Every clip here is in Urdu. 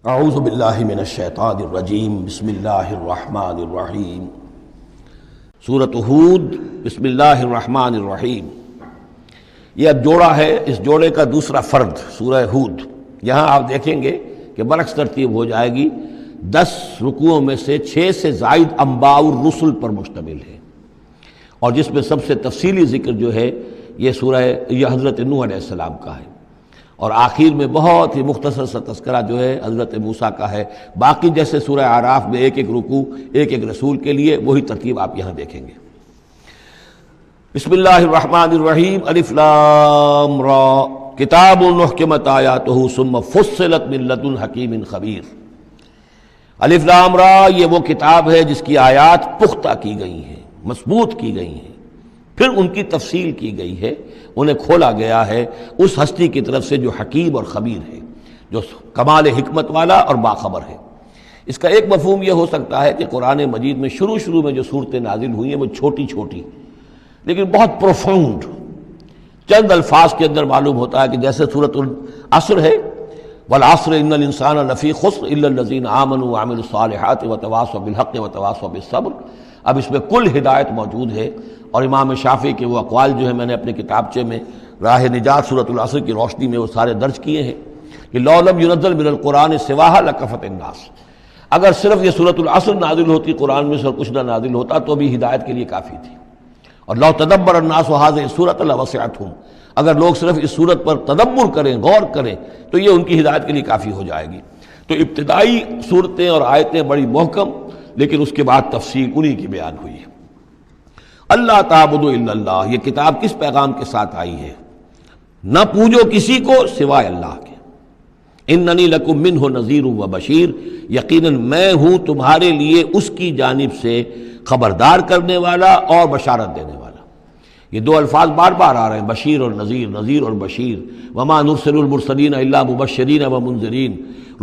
اعوذ باللہ من الشیطان الرجیم بسم اللہ الرحمن الرحیم سورۃ ہود بسم اللہ الرحمن الرحیم۔ یہ اب جوڑا ہے، اس جوڑے کا دوسرا فرد سورہ ہود۔ یہاں آپ دیکھیں گے کہ برعکس ترتیب ہو جائے گی، 10 رکوعوں میں سے 6 سے زائد انباء الرسل پر مشتمل ہے، اور جس میں سب سے تفصیلی ذکر جو ہے یہ حضرت نوح علیہ السلام کا ہے، اور آخر میں بہت ہی مختصر سا تذکرہ جو ہے حضرت موسیٰ کا ہے۔ باقی جیسے سورہ اعراف میں ایک ایک رکوع ایک ایک رسول کے لیے، وہی ترتیب آپ یہاں دیکھیں گے۔ بسم اللہ الرحمن الرحیم۔ الف لام را کتاب احکمت آیاتہ ثم فصلت من لدن حکیم خبیر۔ الف لام را، یہ وہ کتاب ہے جس کی آیات پختہ کی گئی ہیں، مضبوط کی گئی ہیں، پھر ان کی تفصیل کی گئی ہے، انہیں کھولا گیا ہے اس ہستی کی طرف سے جو حکیم اور خبیر ہے، جو کمال حکمت والا اور باخبر ہے۔ اس کا ایک مفہوم یہ ہو سکتا ہے کہ قرآن مجید میں شروع میں جو صورتیں نازل ہوئی ہیں وہ چھوٹی چھوٹی لیکن بہت پروفاؤنڈ، چند الفاظ کے اندر معلوم ہوتا ہے کہ جیسے سورۃ العصر ہے، والعصر ان الانسان لفی خسر الا الذین آمنوا وعملوا الصالحات وتواصوا بالحق وتواصوا بالصبر۔ اب اس میں کل ہدایت موجود ہے، اور امام شافعی کے وہ اقوال جو ہیں میں نے اپنے کتابچے میں راہ نجات سورۃ العصر کی روشنی میں وہ سارے درج کیے ہیں کہ لو لم ينزل من القرآن سواها لکفت الناس، اگر صرف یہ سورۃ العصر نازل ہوتی، قرآن میں سے کچھ نہ نازل ہوتا تو بھی ہدایت کے لیے کافی تھی۔ اور لو تدبر الناس هذه السورۃ لوسعتهم، اگر لوگ صرف اس سورت پر تدبر کریں، غور کریں، تو یہ ان کی ہدایت کے لیے کافی ہو جائے گی۔ تو ابتدائی صورتیں اور آیتیں بڑی محکم، لیکن اس کے بعد تفصیل انہی کی بیان ہوئی ہے۔ اللہ تعبدوا الا اللہ، یہ کتاب کس پیغام کے ساتھ آئی ہے؟ نہ پوجو کسی کو سوائے اللہ کے۔ اننی لکم منہ نذیر و بشیر، یقیناً میں ہوں تمہارے لیے اس کی جانب سے خبردار کرنے والا اور بشارت دینے والا۔ یہ دو الفاظ بار بار آ رہے ہیں، بشیر اور نذیر، نذیر اور بشیر۔ وما نرسل المرسلین الا مبشرین ومنذرین،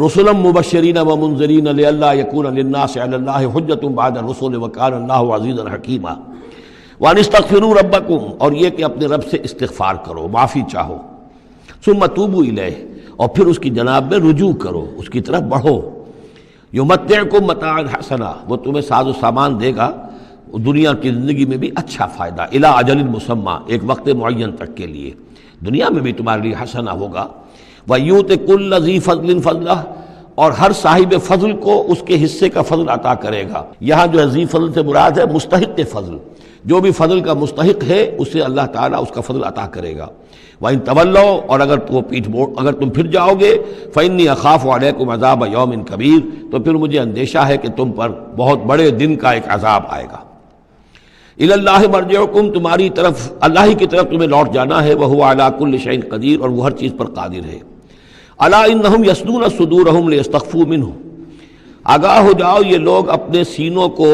رسلا مبشرین ومنذرین لئلا یکون للناس علی اللہ حجۃ بعد الرسل وکان اللہ عزیزا حکیما۔ وان استغفروا ربکم، اور یہ کہ اپنے رب سے استغفار کرو، معافی چاہو۔ ثم توبوا الیہ، اور پھر اس کی جناب میں رجوع کرو، اس کی طرف بڑھو۔ یمتعکم متاعا حسنا، وہ تمہیں ساز و سامان دے گا دنیا کی زندگی میں بھی اچھا فائدہ، الی اجل مسمی، ایک وقت معین تک کے لیے، دنیا میں بھی تمہارے لیے حسنہ ہوگا۔ ویؤت کل ذی فضل فضلہ، اور ہر صاحب فضل کو اس کے حصے کا فضل عطا کرے گا۔ یہاں جو ہے ذی فضل سے مراد ہے مستحق فضل، جو بھی فضل کا مستحق ہے اسے اللہ تعالیٰ اس کا فضل عطا کرے گا۔ وَإِن تَوَلَّوْا، اور اگر تم پھر جاؤ گے، فَإِنِّي أَخَافُ عَلَيْكُمْ عَذَابَ يَوْمٍ كَبِيرٍ، تو پھر مجھے اندیشہ ہے کہ تم پر بہت بڑے دن کا ایک عذاب آئے گا۔ إِلَى اللَّهِ مَرْجِعُكُمْ، تمہاری طرف اللہ ہی کی طرف تمہیں لوٹ جانا ہے، وَهُوَ عَلَى كُلِّ شَيْءٍ قَدِيرٌ، اور وہ ہر چیز پر قادر ہے۔ أَلَا إِنَّهُمْ يَثْنُونَ صُدُورَهُمْ لِيَسْتَخْفُوا مِنْهُ، آگاہ ہو جاؤ، یہ لوگ اپنے سینوں کو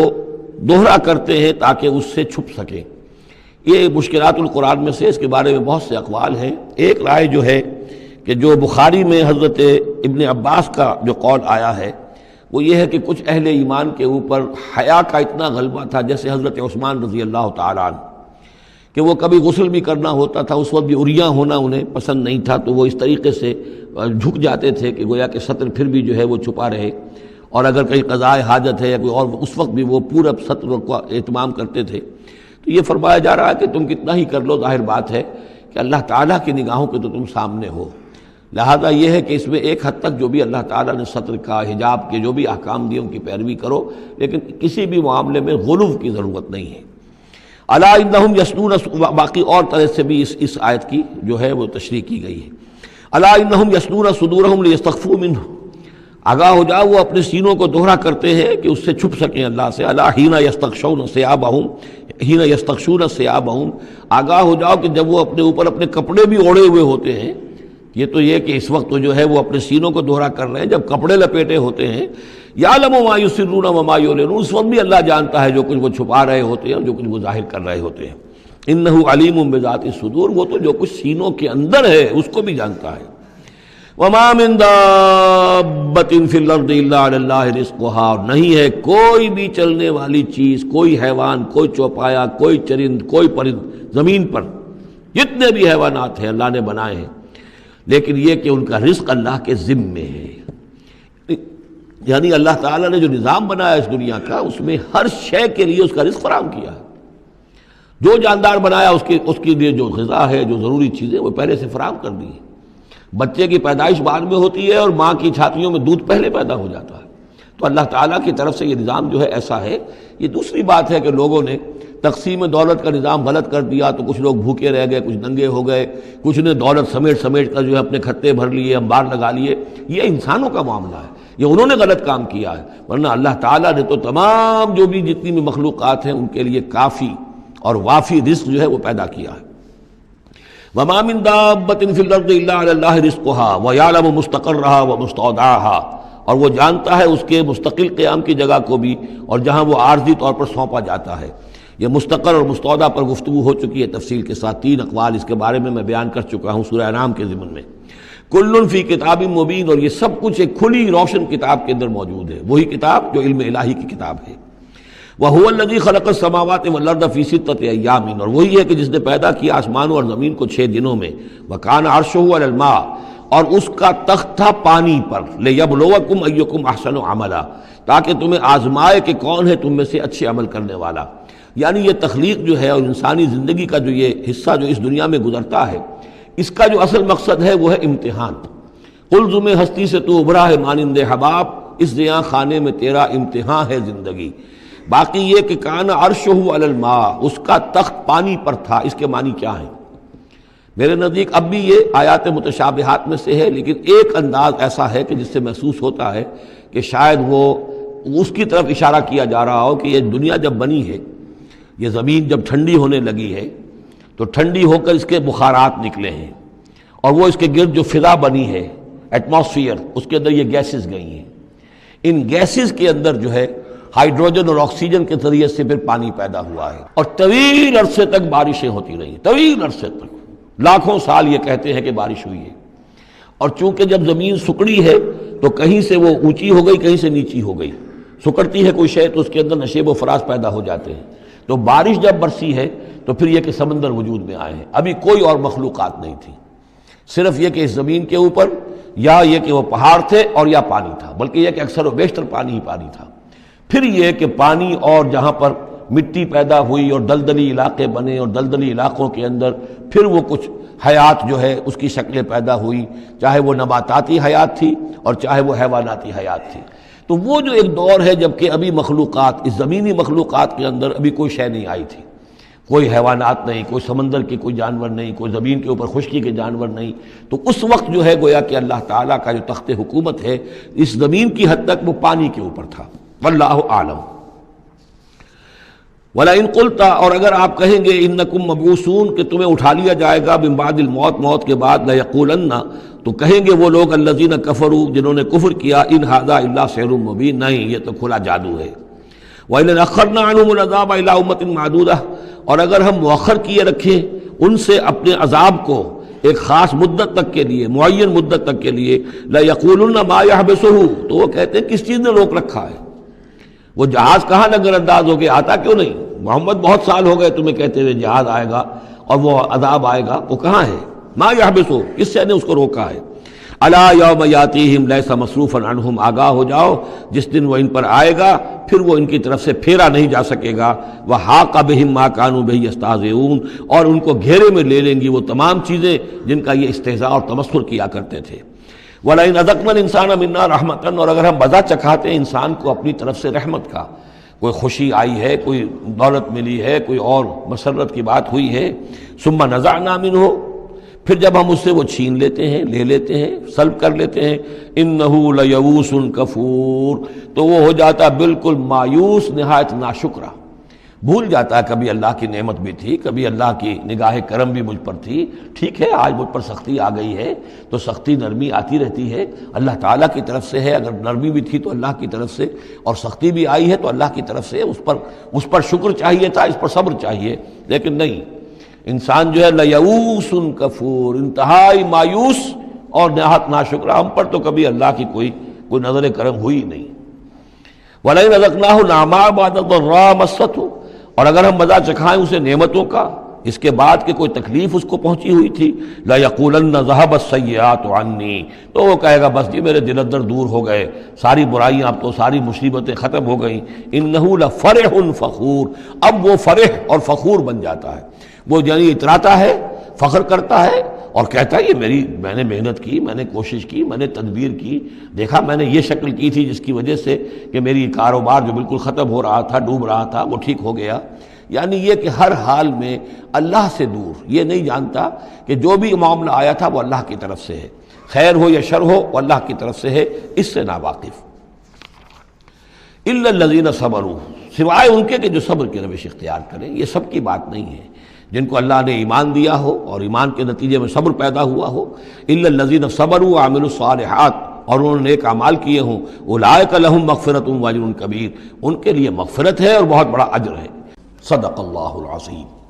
دوہرا کرتے ہیں تاکہ اس سے چھپ سکیں۔ یہ مشکلات القرآن میں سے، اس کے بارے میں بہت سے اقوال ہیں۔ ایک رائے جو ہے کہ جو بخاری میں حضرت ابن عباس کا جو قول آیا ہے وہ یہ ہے کہ کچھ اہل ایمان کے اوپر حیا کا اتنا غلبہ تھا، جیسے حضرت عثمان رضی اللہ تعالیٰ عنہ، کہ وہ کبھی غسل بھی کرنا ہوتا تھا، اس وقت بھی عریاں ہونا انہیں پسند نہیں تھا، تو وہ اس طریقے سے جھک جاتے تھے کہ گویا کہ سطر پھر بھی جو ہے وہ چھپا رہے، اور اگر کہیں قضاء حاجت ہے یا کوئی اور، اس وقت بھی وہ پورا سطر کا اہتمام کرتے تھے۔ تو یہ فرمایا جا رہا ہے کہ تم کتنا ہی کر لو، ظاہر بات ہے کہ اللہ تعالیٰ کی نگاہوں کے تو تم سامنے ہو، لہذا یہ ہے کہ اس میں ایک حد تک جو بھی اللہ تعالیٰ نے سطر کا، حجاب کے جو بھی احکام دیے ان کی پیروی کرو، لیکن کسی بھی معاملے میں غلو کی ضرورت نہیں ہے۔ الا انہم یثنون، باقی اور طرح سے بھی اس آیت کی جو ہے وہ تشریح کی گئی ہے۔ الا انہم یثنون صدورہم لیستخفوا منہ، آگاہ ہو جاؤ، وہ اپنے سینوں کو دوہرا کرتے ہیں کہ اس سے چھپ سکیں اللہ سے۔ الا حین یستغشون ثیابہم، حین یستغشون ثیابہم، آگاہ ہو جاؤ کہ جب وہ اپنے اوپر اپنے کپڑے بھی اوڑھے ہوئے ہوتے ہیں، یہ تو یہ کہ اس وقت تو جو ہے وہ اپنے سینوں کو دوہرا کر رہے ہیں، جب کپڑے لپیٹے ہوتے ہیں، یعلم ما یسرون وما یعلنون، اس وقت بھی اللہ جانتا ہے جو کچھ وہ چھپا رہے ہوتے ہیں اور جو کچھ وہ ظاہر کر رہے ہوتے ہیں۔ انہ علیم بذات الصدور، وہ تو جو کچھ سینوں کے اندر ہے اس کو بھی جانتا ہے۔ وما من دابۃ فی الارض الا علی اللہ رزقها، اور نہیں ہے کوئی بھی چلنے والی چیز، کوئی حیوان، کوئی چوپایا، کوئی چرند، کوئی پرند زمین پر، جتنے بھی حیوانات ہیں اللہ نے بنائے ہیں، لیکن یہ کہ ان کا رزق اللہ کے ذمے ہے۔ یعنی اللہ تعالیٰ نے جو نظام بنایا اس دنیا کا، اس میں ہر شے کے لیے اس کا رزق فراہم کیا ہے. جو جاندار بنایا اس کے لیے جو غذا ہے، جو ضروری چیزیں، وہ پہلے سے فراہم کر دی ہے. بچے کی پیدائش بعد میں ہوتی ہے اور ماں کی چھاتیوں میں دودھ پہلے پیدا ہو جاتا ہے. تو اللہ تعالیٰ کی طرف سے یہ نظام جو ہے ایسا ہے. یہ دوسری بات ہے کہ لوگوں نے تقسیم دولت کا نظام غلط کر دیا تو کچھ لوگ بھوکے رہ گئے، کچھ ننگے ہو گئے، کچھ نے دولت سمیٹ کر جو ہے اپنے کھتے بھر لیے، انبار لگا لیے. یہ انسانوں کا معاملہ ہے، یہ انہوں نے غلط کام کیا ہے. ورنہ اللہ تعالیٰ نے تو تمام جو بھی جتنی بھی مخلوقات ہیں ان کے لیے کافی اور وافی رزق جو ہے وہ پیدا کیا ہے. وَمَا مِن دَابَّةٍ فِي الْأَرْضِ إِلَّا عَلَى اللَّهِ رِزْقُهَا وَيَعْلَمُ مُسْتَقَرَّهَا وَمُسْتَوْدَعَهَا، اور وہ جانتا ہے اس کے مستقل قیام کی جگہ کو بھی اور جہاں وہ عارضی طور پر سونپا جاتا ہے. یہ مستقر اور مستودع پر گفتگو ہو چکی ہے تفصیل کے ساتھ. 3 اقوال اس کے بارے میں بیان کر چکا ہوں سورہ انعام کے ضمن میں. کل فی کتاب مبین، اور یہ سب کچھ ایک کھلی روشن کتاب کے اندر موجود ہے، وہی کتاب جو علم الہی کی کتاب ہے. وَهُوَ الَّذِي خَلَقَ السَّمَاوَاتِ وَالْأَرْضَ فِي سِتَّةِ أَيَّامٍ، اور وہی ہے کہ جس نے پیدا کیا آسمانوں اور زمین کو 6 دنوں میں. وَكَانَ عَرْشُهُ عَلَى الْمَاءِ، اور اس کا تخت تھا پانی پر. لِيَبْلُوَكُمْ أَيُّكُمْ أَحْسَنُ عَمَلًا، تاکہ تمہیں آزمائے کہ کون ہے تم میں سے اچھے عمل کرنے والا. یعنی یہ تخلیق جو ہے اور انسانی زندگی کا جو یہ حصہ جو اس دنیا میں گزرتا ہے، اس کا جو اصل مقصد ہے وہ ہے امتحان. قلزم ہستی سے تو ابھرا ہے مانند حباب، اس زیاں خانے میں تیرا امتحان ہے زندگی. باقی یہ کہ کان عرشہ علی الماء، اس کا تخت پانی پر تھا. اس کے معنی کیا ہیں؟ میرے نزدیک اب بھی یہ آیات متشابہات میں سے ہے، لیکن ایک انداز ایسا ہے کہ جس سے محسوس ہوتا ہے کہ شاید وہ اس کی طرف اشارہ کیا جا رہا ہو کہ یہ دنیا جب بنی ہے، یہ زمین جب ٹھنڈی ہونے لگی ہے تو ٹھنڈی ہو کر اس کے بخارات نکلے ہیں، اور وہ اس کے گرد جو فضا بنی ہے، ایٹماسفیئر، اس کے اندر یہ گیسز گئی ہیں. ان گیسز کے اندر جو ہے ہائیڈروجن اور آکسیجن کے ذریعے سے پھر پانی پیدا ہوا ہے، اور طویل عرصے تک بارشیں ہوتی رہیں، طویل عرصے تک، لاکھوں سال یہ کہتے ہیں کہ بارش ہوئی ہے. اور چونکہ جب زمین سکڑی ہے تو کہیں سے وہ اونچی ہو گئی، کہیں سے نیچی ہو گئی. سکڑتی ہے کوئی شے تو اس کے اندر نشیب و فراز پیدا ہو جاتے ہیں. تو بارش جب برسی ہے تو پھر یہ کہ سمندر وجود میں آئے ہیں. ابھی کوئی اور مخلوقات نہیں تھی، صرف یہ کہ اس زمین کے اوپر یا یہ کہ وہ پہاڑ تھے اور یا پانی تھا، بلکہ یہ کہ اکثر و بیشتر پانی ہی پانی تھا. پھر یہ کہ پانی اور جہاں پر مٹی پیدا ہوئی اور دلدلی علاقے بنے، اور دلدلی علاقوں کے اندر پھر وہ کچھ حیات جو ہے اس کی شکلیں پیدا ہوئی، چاہے وہ نباتاتی حیات تھی اور چاہے وہ حیواناتی حیات تھی. تو وہ جو ایک دور ہے جب کہ ابھی مخلوقات، اس زمینی مخلوقات کے اندر ابھی کوئی شے نہیں آئی تھی، کوئی حیوانات نہیں، کوئی سمندر کے کوئی جانور نہیں، کوئی زمین کے اوپر خشکی کے جانور نہیں. تو اس وقت جو ہے گویا کہ اللہ تعالیٰ کا جو تخت حکومت ہے اس زمین کی حد تک وہ پانی کے اوپر تھا. واللہ اعلم. وَلَئِن قُلْتَ، اور اگر آپ کہیں گے اِنَّكُمْ مَبْعُوثُونَ کہ تمہیں اٹھا لیا جائے گا من بعد الموت، موت کے بعد، لَيَقُولَنَّ تو کہیں گے وہ لوگ الذین کفروا جنہوں نے کفر کیا، ان ھذا الا سحر مبین، نہیں یہ تو کھلا جادو ہے. وَإِنْ أَخَّرْنَا عَنْهُمُ الْعَذَابَ إِلَىٰ أُمَّةٍ مَّعْدُودَةٍ، اور اگر ہم مؤخر کیے رکھیں ان سے اپنے عذاب کو ایک خاص مدت تک کے لیے، معین مدت تک کے لیے، لَيَقُولُنَّ مَا يَحْبِسُهُ تو وہ کہتے ہیں کس چیز نے روک رکھا ہے، وہ جہاز کہاں نظر انداز ہو کے آتا کیوں نہیں؟ محمد بہت سال ہو گئے تمہیں کہتے ہوئے جہاز آئے گا اور وہ عذاب آئے گا، وہ کہاں ہے؟ ما یحبسو، کس سے نے اس کو روکا ہے؟ الا یوم یاتیہم لیس مصروفا عنہم، آگاہ ہو جاؤ جس دن وہ ان پر آئے گا پھر وہ ان کی طرف سے پھیرا نہیں جا سکے گا. وحاق بہم ما کانوا بہ یستہزئون، اور ان کو گھیرے میں لے لیں گی وہ تمام چیزیں جن کا یہ استہزاء اور تمسخر کیا کرتے تھے. وَلَئِنْ أَذَقْنَا الْإِنسَانَ مِنَّا رَحْمَةً، اور اگر ہم مزہ چکھاتے ہیں انسان کو اپنی طرف سے رحمت کا، کوئی خوشی آئی ہے، کوئی دولت ملی ہے، کوئی اور مسرت کی بات ہوئی ہے، ثُمَّ نَزَعْنَا مِنْهُ، پھر جب ہم اس سے وہ چھین لیتے ہیں، لے لیتے ہیں، سلب کر لیتے ہیں، إِنَّهُ لَيَئُوسٌ كَفُورٌ تو وہ ہو جاتا بالکل مایوس، نہایت ناشکرہ، بھول جاتا ہے کبھی اللہ کی نعمت بھی تھی، کبھی اللہ کی نگاہ کرم بھی مجھ پر تھی. ٹھیک ہے آج مجھ پر سختی آ گئی ہے تو سختی نرمی آتی رہتی ہے، اللہ تعالیٰ کی طرف سے ہے. اگر نرمی بھی تھی تو اللہ کی طرف سے، اور سختی بھی آئی ہے تو اللہ کی طرف سے. اس پر شکر چاہیے تھا، اس پر صبر چاہیے، لیکن نہیں. انسان جو ہے لیئوس کفور، انتہائی مایوس اور نہایت ناشکرہ. ہم پر تو کبھی اللہ کی کوئی نظر کرم ہوئی نہیں. وَلَئِنْ أَذَقْنَاهُ نَعْمَاءَ بَعْدَ ضَرَّاءَ مَسَّتْهُ، اور اگر ہم مزہ چکھائیں اسے نعمتوں کا اس کے بعد کہ کوئی تکلیف اس کو پہنچی ہوئی تھی، لَيَقُولَنَّ ذَهَبَ السَّيِّئَاتُ عَنِّي، تو وہ کہے گا بس جی میرے دل اندر دور ہو گئے، ساری برائیاں اب تو ساری مصیبتیں ختم ہو گئیں۔ إِنَّهُ لَفَرِحٌ فَخُورٌ، اب وہ فرح اور فخور بن جاتا ہے، وہ یعنی اتراتا ہے، فخر کرتا ہے اور کہتا ہے یہ میں نے محنت کی، میں نے کوشش کی، میں نے تدبیر کی، دیکھا میں نے یہ شکل کی تھی جس کی وجہ سے کہ میری کاروبار جو بالکل ختم ہو رہا تھا، ڈوب رہا تھا، وہ ٹھیک ہو گیا۔ یعنی یہ کہ ہر حال میں اللہ سے دور، یہ نہیں جانتا کہ جو بھی معاملہ آیا تھا وہ اللہ کی طرف سے ہے، خیر ہو یا شر ہو وہ اللہ کی طرف سے ہے، اس سے ناواقف۔ إِلَّا الَّذِينَ صَبَرُوا، سوائے ان کے کہ جو صبر کی روش اختیار کریں، یہ سب کی بات نہیں ہے، جن کو اللہ نے ایمان دیا ہو اور ایمان کے نتیجے میں صبر پیدا ہوا ہو۔ إِلَّا الَّذِينَ صَبَرُوا وَعَمِلُوا الصَّالِحَاتِ، اور انہوں نے نیک اعمال کیے ہوں، أُولَٰئِكَ لَهُم مَغْفِرَةٌ وَأَجْرٌ كَبِيرٌ، ان کے لیے مغفرت ہے اور بہت بڑا اجر ہے۔ صدق اللہ العظیم۔